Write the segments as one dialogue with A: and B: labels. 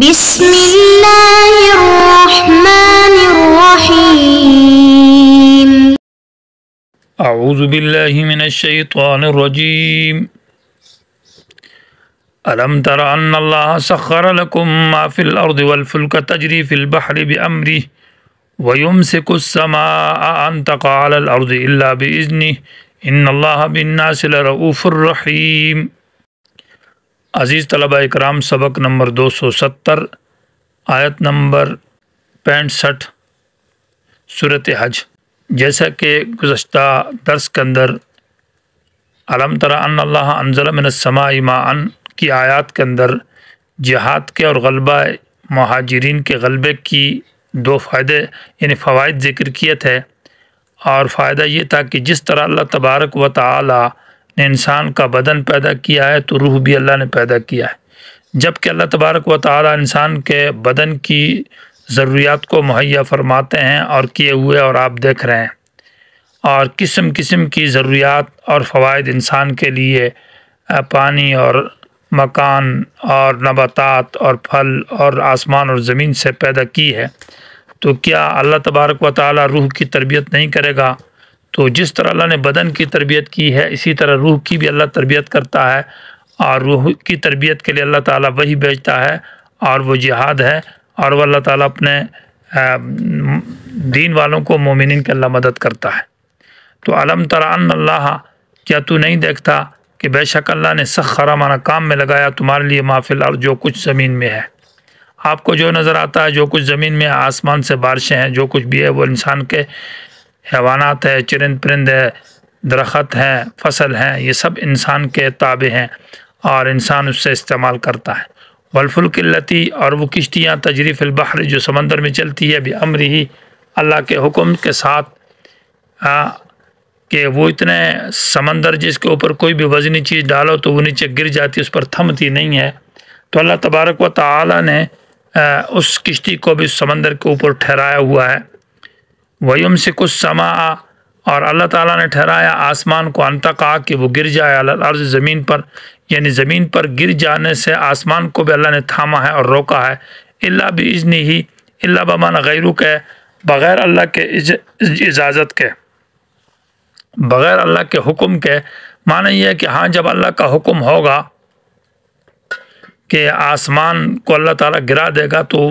A: بسم الله الرحمن الرحيم.
B: اعوذ باللہ من الشیطان الرجیم. الم تر ان اللہ سخر لکم ما فی الارض والفلک تجری فی البحر بامرہ ویمسک السماء ان تقع علی الارض الا باذنہ ان اللہ بالناس لرؤوف الرحیم. عزیز طلبہ اکرام، سبق نمبر 270، آیت نمبر 65، سورۃ حج. جیسا کہ گزشتہ درس کے اندر الم تر ان اللہ انزل من السماء ماء کی آیات کے اندر جہاد کے اور غلبہ مہاجرین کے غلبے کی دو فوائد ذکر کیے تھے. اور فائدہ یہ تھا کہ جس طرح اللہ تبارک و تعالی نے انسان کا بدن پیدا کیا ہے تو روح بھی اللہ نے پیدا کیا ہے. جب کہ اللہ تبارک و تعالی انسان کے بدن کی ضروریات کو مہیا فرماتے ہیں اور کیے ہوئے اور آپ دیکھ رہے ہیں، اور قسم قسم کی ضروریات اور فوائد انسان کے لیے پانی اور مکان اور نباتات اور پھل اور آسمان اور زمین سے پیدا کی ہے، تو کیا اللہ تبارک و تعالی روح کی تربیت نہیں کرے گا؟ تو جس طرح اللہ نے بدن کی تربیت کی ہے اسی طرح روح کی بھی اللہ تربیت کرتا ہے، اور روح کی تربیت کے لیے اللہ تعالیٰ وہی بھیجتا ہے، اور وہ جہاد ہے، اور وہ اللہ تعالیٰ اپنے دین والوں کو مومنین کے اللہ مدد کرتا ہے. تو الم تر ان اللہ، کیا تو نہیں دیکھتا کہ بے شک اللہ نے سخر مانا کام میں لگایا تمہارے لیے ما فی الارض جو کچھ زمین میں ہے. آپ کو جو نظر آتا ہے جو کچھ زمین میں آسمان سے بارشیں ہیں، جو کچھ بھی ہے وہ انسان کے حیوانات ہے، چرند پرند ہے، درخت ہیں، فصل ہیں، یہ سب انسان کے تابع ہیں اور انسان اس سے استعمال کرتا ہے. والفلک التی، اور وہ کشتیاں تجری فی البحر جو سمندر میں چلتی ہے بامرہ، اللہ کے حکم کے ساتھ، کہ وہ اتنے سمندر جس کے اوپر کوئی بھی وزنی چیز ڈالو تو وہ نیچے گر جاتی، اس پر تھمتی نہیں ہے. تو اللہ تبارک و تعالی نے اس کشتی کو بھی سمندر کے اوپر ٹھہرایا ہوا ہے. وَيُمْسِكُ السَّمَاءَ، اور اللہ تعالیٰ نے ٹھہرایا آسمان کو، ان تقع کہ وہ گر جائے علی الارض زمین پر، یعنی زمین پر گر جانے سے آسمان کو بھی اللہ نے تھاما ہے اور روکا ہے. الا باذنہ، الا بمعنی غیرو کے، بغیر اللہ کے اجازت کے، بغیر اللہ کے حکم کے. معنی یہ ہے کہ ہاں جب اللہ کا حکم ہوگا کہ آسمان کو اللہ تعالیٰ گرا دے گا تو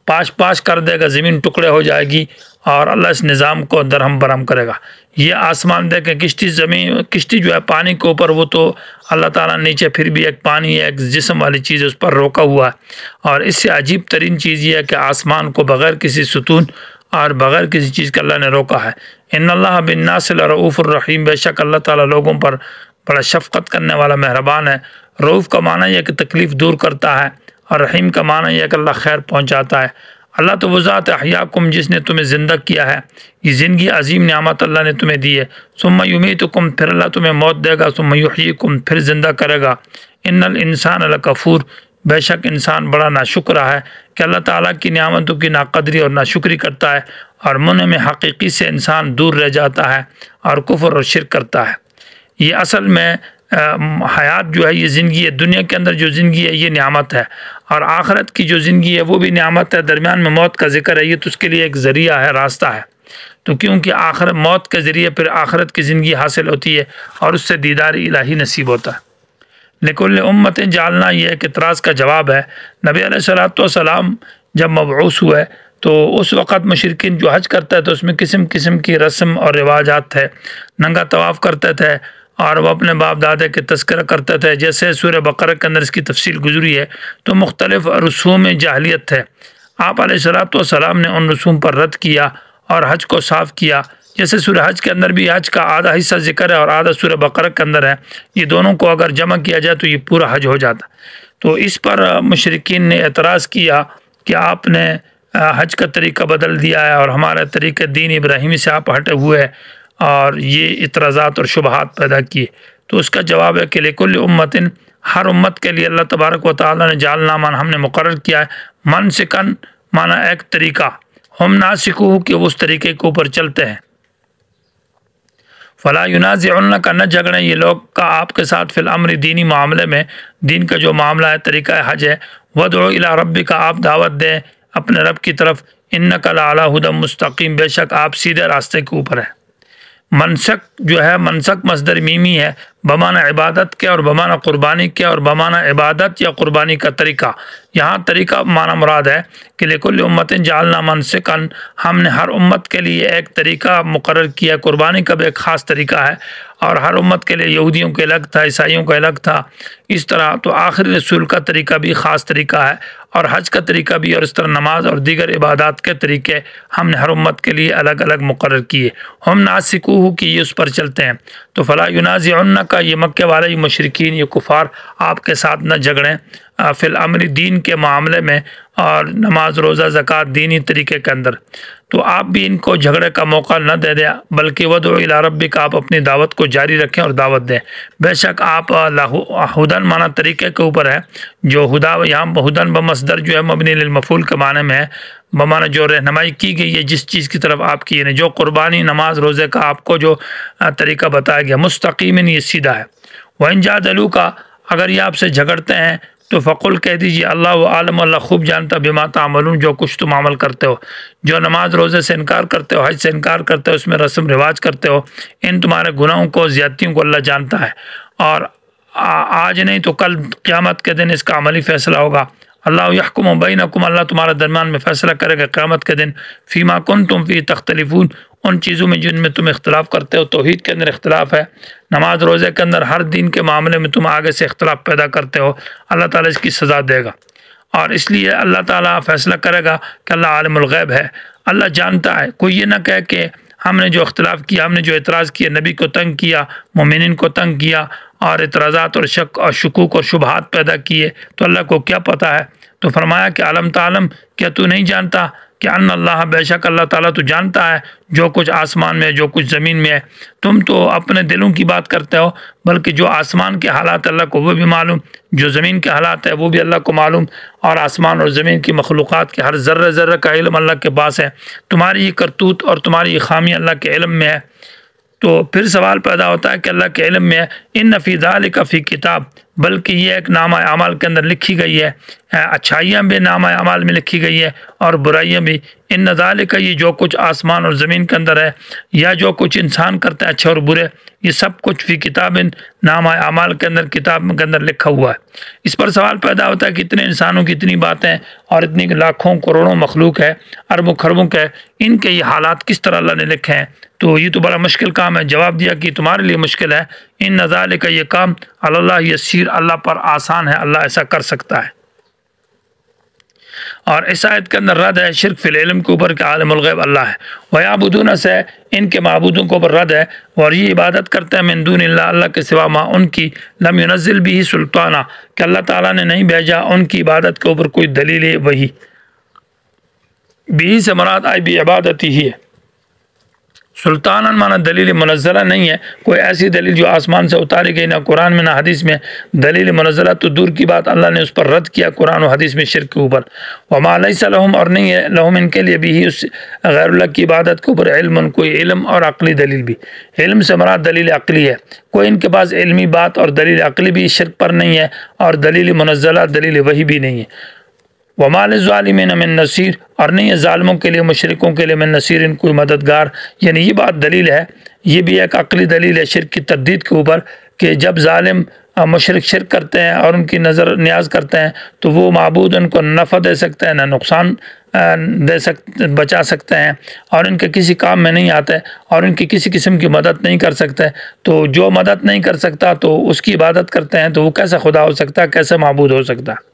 B: پاش کر دے گا، زمین ٹکڑے ہو جائے گی اور اللہ اس نظام کو درہم برہم کرے گا. یہ آسمان دیکھیں، کشتی جو ہے پانی کے اوپر، وہ تو اللہ تعالیٰ نیچے پھر بھی ایک پانی ہے، ایک جسم والی چیز اس پر روکا ہوا ہے. اور اس سے عجیب ترین چیز یہ ہے کہ آسمان کو بغیر کسی ستون اور بغیر کسی چیز کے اللہ نے روکا ہے. ان اللہ بالناس لرؤوف الرحیم، بے شک اللہ تعالیٰ لوگوں پر بڑا شفقت کرنے والا مہربان ہے. رؤوف کا معنی یہ ہے کہ تکلیف دور کرتا ہے، اور رحیم کا معنی یہ ہے کہ اللہ خیر پہنچاتا ہے. اللہ تو وہ ذات احیاکم جس نے تمہیں زندہ کیا ہے، یہ زندگی عظیم نعمت اللہ نے تمہیں دی ہے. ثم یمیتکم، پھر اللہ تمہیں موت دے گا. ثم یحییکم، پھر زندہ کرے گا. ان الانسان لکفور، بے شک انسان بڑا ناشکر ہے کہ اللہ تعالیٰ کی نعمتوں کی ناقدری اور ناشکری کرتا ہے، اور منعم حقیقی سے انسان دور رہ جاتا ہے اور کفر اور شرک کرتا ہے. یہ اصل میں حیات جو ہے، یہ زندگی ہے، دنیا کے اندر جو زندگی ہے یہ نعمت ہے، اور آخرت کی جو زندگی ہے وہ بھی نعمت ہے. درمیان میں موت کا ذکر ہے، یہ تو اس کے لیے ایک ذریعہ ہے، راستہ ہے. تو کیونکہ آخرت موت کے ذریعے پھر آخرت کی زندگی حاصل ہوتی ہے اور اس سے دیدار الہی نصیب ہوتا ہے. لکل امت جعلنا، یہ ایک اعتراض کا جواب ہے. نبی علیہ السلام جب مبعوث ہوئے تو اس وقت مشرکین جو حج کرتے تھے اس میں قسم قسم کی رسم اور رواجات تھے. ننگا طواف کرتے تھے اور وہ اپنے باپ دادے کے تذکرہ کرتے تھے. جیسے سورہ بقرہ کے اندر اس کی تفصیل گزری ہے. تو مختلف رسوم جاہلیت تھے. آپ علیہ السلام نے ان رسوم پر رد کیا اور حج کو صاف کیا. جیسے سورہ حج کے اندر بھی حج کا آدھا حصہ ذکر ہے اور آدھا سورہ بقرہ کے اندر ہے. یہ دونوں کو اگر جمع کیا جائے تو یہ پورا حج ہو جاتا. تو اس پر مشرکین نے اعتراض کیا کہ آپ نے حج کا طریقہ بدل دیا ہے اور ہمارے طریقہ دین ابراہیمی سے آپ ہٹے ہوئے، اور یہ اعتراضات اور شبہات پیدا کیے. تو اس کا جواب ہے کہ لکل امتن، ہر امت کے لیے اللہ تبارک و تعالیٰ نے جعلنا مان، ہم نے مقرر کیا ہے، منسکن مانا ایک طریقہ، ہم ناسکو کہ وہ اس طریقے کے اوپر چلتے ہیں. فلا ینازعنک نہ جھگڑیں یہ لوگ کا آپ کے ساتھ فی الامر دینی معاملے میں، دین کا جو معاملہ ہے، طریقہ حج ہے، ودعو الی ربک آپ دعوت دیں اپنے رب کی طرف، انک لعلی ھدی مستقیم بے شک آپ سیدھے راستے کے اوپر ہیں۔ منسک جو ہے، منسک مصدر میمی ہے، بمانہ عبادت کے اور بمانہ قربانی کے اور بمانہ عبادت یا قربانی کا طریقہ۔ یہاں طریقہ معنی مراد ہے کہ لکل امت جعلنا منسکا، ہم نے ہر امت کے لیے ایک طریقہ مقرر کیا۔ قربانی کا بھی ایک خاص طریقہ ہے اور ہر امت کے لیے یہودیوں کے الگ تھا، عیسائیوں کا الگ تھا، اس طرح تو آخری رسول کا طریقہ بھی خاص طریقہ ہے اور حج کا طریقہ بھی، اور اس طرح نماز اور دیگر عبادات کے طریقے ہم نے ہر امت کے لیے الگ الگ مقرر کیے۔ ہم ناسکوہ کی یہ اس پر چلتے ہیں۔ تو فلا ینازعنک یہ مکے والے، یہ مشرکین، یہ کفار آپ کے ساتھ نہ جھگڑیں فی الامر دین کے معاملے میں اور نماز روزہ زکوٰۃ دینی طریقے کے اندر، تو آپ بھی ان کو جھگڑے کا موقع نہ دے دیں، بلکہ ودعو الی ربک آپ اپنی دعوت کو جاری رکھیں اور دعوت دیں۔ بے شک آپ ہدن معنی طریقے کے اوپر ہے، جو ہدا یہاں ہدن بمصدر جو ہے مبنی للمفعول کے معنی میں ہے، بمعنی جو رہنمائی کی گئی ہے جس چیز کی طرف آپ کی ہے، جو قربانی نماز روزے کا آپ کو جو طریقہ بتایا گیا، مستقیم یہ سیدھا ہے۔ وَإِن جَادَلُوكَ اگر یہ آپ سے جھگڑتے ہیں تو فقل کہہ دیجیے اللہ عالم، اللہ خوب جانتا بما تعملون جو کچھ تم عمل کرتے ہو، جو نماز روزے سے انکار کرتے ہو، حج سے انکار کرتے ہو، اس میں رسم رواج کرتے ہو، ان تمہارے گناہوں کو، زیادتیوں کو اللہ جانتا ہے، اور آج نہیں تو کل قیامت کے دن اس کا عملی فیصلہ ہوگا۔ اللہ یحکم بینکم اللہ تمہارے درمیان میں فیصلہ کرے گا قیامت کے دن، فیما کنتم فیہ تختلفون ان چیزوں میں جن میں تم اختلاف کرتے ہو۔ توحید کے اندر اختلاف ہے، نماز روزے کے اندر، ہر دین کے معاملے میں تم آگے سے اختلاف پیدا کرتے ہو، اللہ تعالیٰ اس کی سزا دے گا، اور اس لیے اللہ تعالیٰ فیصلہ کرے گا کہ اللہ عالم الغیب ہے، اللہ جانتا ہے۔ کوئی یہ نہ کہے کہ ہم نے جو اختلاف کیا، ہم نے جو اعتراض کیا، نبی کو تنگ کیا، مومنین کو تنگ کیا، اور اعتراضات اور شک اور شکوک اور شبہات پیدا کیے، تو اللہ کو کیا پتہ ہے؟ تو فرمایا کہ علم تعلم، کیا تو نہیں جانتا کہ ان اللہ بے شک اللہ تعالیٰ تو جانتا ہے جو کچھ آسمان میں ہے، جو کچھ زمین میں ہے۔ تم تو اپنے دلوں کی بات کرتے ہو، بلکہ جو آسمان کے حالات اللہ کو وہ بھی معلوم، جو زمین کے حالات ہے وہ بھی اللہ کو معلوم، اور آسمان اور زمین کی مخلوقات کے ہر ذرہ ذرہ کا علم اللہ کے پاس ہے۔ تمہاری یہ کرتوت اور تمہاری یہ خامی اللہ کے علم میں ہے۔ تو پھر سوال پیدا ہوتا ہے کہ اللہ کے علم میں ہے، ان فی ذالک فی کتاب، بلکہ یہ ایک نامہ اعمال کے اندر لکھی گئی ہے، اچھائیاں بھی نامہ اعمال میں لکھی گئی ہے اور برائیاں بھی۔ ان ذالک یہ جو کچھ آسمان اور زمین کے اندر ہے، یا جو کچھ انسان کرتے ہیں اچھے اور برے، یہ سب کچھ فی کتاب نامہ اعمال کے اندر، کتاب کے اندر لکھا ہوا ہے۔ اس پر سوال پیدا ہوتا ہے کہ اتنے انسانوں کی اتنی باتیں اور اتنی لاکھوں کروڑوں مخلوق ہے، اربوں خربوں کے، ان کے یہ حالات کس طرح اللہ نے لکھے ہیں؟ تو یہ تو بڑا مشکل کام ہے۔ جواب دیا کہ تمہارے لیے مشکل ہے، ان ذالک یہ کام اللہ یسیر اللہ پر آسان ہے، اللہ ایسا کر سکتا ہے۔ اور اس آیت کے اندر رد ہے شرک فی العلم کے اوپر کہ عالم الغیب اللہ ہے، وَيَعْبُدُونَ سے ان کے معبودوں کے اوپر رد ہے، اور یہ عبادت کرتے ہیں من دون اللہ اللہ کے سوا ما ان کی لم ينزل بھی سلطانہ کہ اللہ تعالیٰ نے نہیں بھیجا ان کی عبادت کے اوپر کوئی دلیل وہی، بھی سے مراد آئی بھی عبادت ہی ہے، سلطاناً مانا دلیل منزلہ نہیں ہے، کوئی ایسی دلیل جو آسمان سے اتاری گئی، نہ قرآن میں نہ حدیث میں دلیل منزلہ، تو دور کی بات اللہ نے اس پر رد کیا قرآن و حدیث میں شرک کے اوپر۔ وما لیس لہم اور نہیں ہے لہم ان کے لیے بھی ہی اس غیر اللہ کی عبادت کے اوپر علم کوئی علم اور عقلی دلیل بھی، علم سے مراد دلیل عقلی ہے، کوئی ان کے پاس علمی بات اور دلیل عقلی بھی شرک پر نہیں ہے، اور دلیل منزلہ دلیل وحی بھی نہیں ہے۔ وما للظالمین من نصیر اور نہیں ہے ظالموں کے لیے، مشرکوں کے لیے من نصیر ان کوئی مددگار، یعنی یہ بات دلیل ہے، یہ بھی ایک عقلی دلیل ہے شرک کی تردید کے اوپر کہ جب ظالم مشرک شرک کرتے ہیں اور ان کی نظر نیاز کرتے ہیں تو وہ معبود ان کو نفع دے سکتے ہیں، نہ نقصان بچا سکتے ہیں، اور ان کے کسی کام میں نہیں آتے، اور ان کی کسی قسم کی مدد نہیں کر سکتے۔ تو جو مدد نہیں کر سکتا تو اس کی عبادت کرتے ہیں، تو وہ کیسے خدا ہو سکتا ہے، کیسے معبود ہو سکتا ہے؟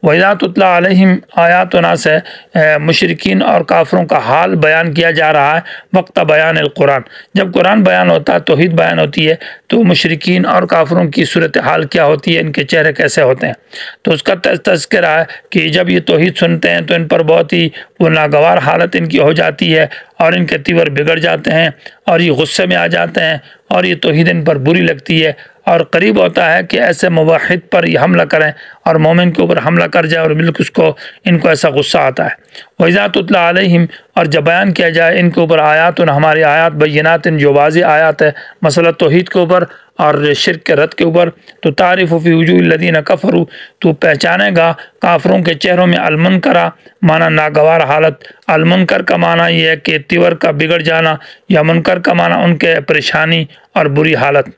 B: وَإِذَا تُتْلَى عَلَيْهِمْ آیاتنا سے مشرکین اور کافروں کا حال بیان کیا جا رہا ہے وقت بیان القرآن، جب قرآن بیان ہوتا ہے، توحید بیان ہوتی ہے، تو مشرکین اور کافروں کی صورتحال کیا ہوتی ہے، ان کے چہرے کیسے ہوتے ہیں، تو اس کا تذکرہ ہے کہ جب یہ توحید سنتے ہیں تو ان پر بہت ہی وہ ناگوار حالت ان کی ہو جاتی ہے، اور ان کے تیور بگڑ جاتے ہیں، اور یہ غصے میں آ جاتے ہیں، اور یہ توحید ان پر بری لگتی ہے، اور قریب ہوتا ہے کہ ایسے موحد پر یہ حملہ کریں اور مومن کے اوپر حملہ کر جائے، اور بالکل ان کو ایسا غصہ آتا ہے۔ وَإِذَا تُتْلَى عَلَيْهِمْ اور جب بیان کیا جائے ان کے اوپر آیات ہماری آیات بینات جو واضح آیات ہے مسئلہ توحید کے اوپر اور شرک کے رد کے اوپر، تو تعریف فی وجوہ الذین کفروا، تو پہچانے گا کافروں کے چہروں میں المنکرہ معنی ناگوار حالت، المنکر کا معنی یہ ہے کہ تیور کا بگڑ جانا، یا منکر کا معنی ان کے پریشانی اور بری حالت۔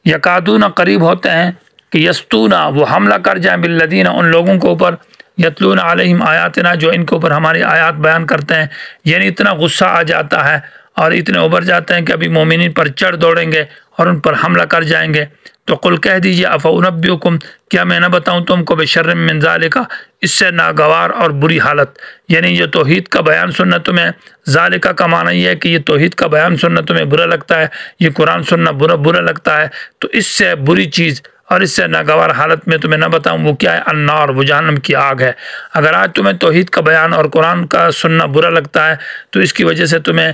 B: یکادون قریب ہوتے ہیں کہ یستون وہ حملہ کر جائیں بالذین ان لوگوں کے اوپر یتلون علیہم آیاتنا جو ان کے اوپر ہماری آیات بیان کرتے ہیں، یعنی اتنا غصہ آ جاتا ہے اور اتنے ابھر جاتے ہیں کہ ابھی مومنین پر چڑھ دوڑیں گے اور ان پر حملہ کر جائیں گے۔ تو قل کہہ دیجیے افانبئکم کیا میں نہ بتاؤں تم کو بشر من ذالک اس سے ناگوار اور بری حالت، یعنی یہ توحید کا بیان سننا تمہیں، ذالک کا معنی یہ ہے کہ یہ توحید کا بیان سننا تمہیں برا لگتا ہے، یہ قرآن سننا برا لگتا ہے، تو اس سے بری چیز اور اس سے ناگوار حالت میں تمہیں نہ بتاؤں وہ کیا ہے، النار وہ جہنم کی آگ ہے۔ اگر آج تمہیں توحید کا بیان اور قرآن کا سننا برا لگتا ہے تو اس کی وجہ سے تمہیں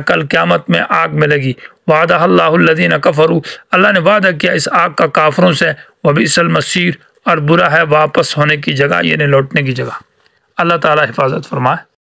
B: کل قیامت میں آگ ملے گی۔ وعدہ اللہ الذین کفروا اللہ نے وعدہ کیا اس آگ کا کافروں سے، وبئس المصیر اور برا ہے واپس ہونے کی جگہ، یعنی لوٹنے کی جگہ۔ اللہ تعالی حفاظت فرمائے۔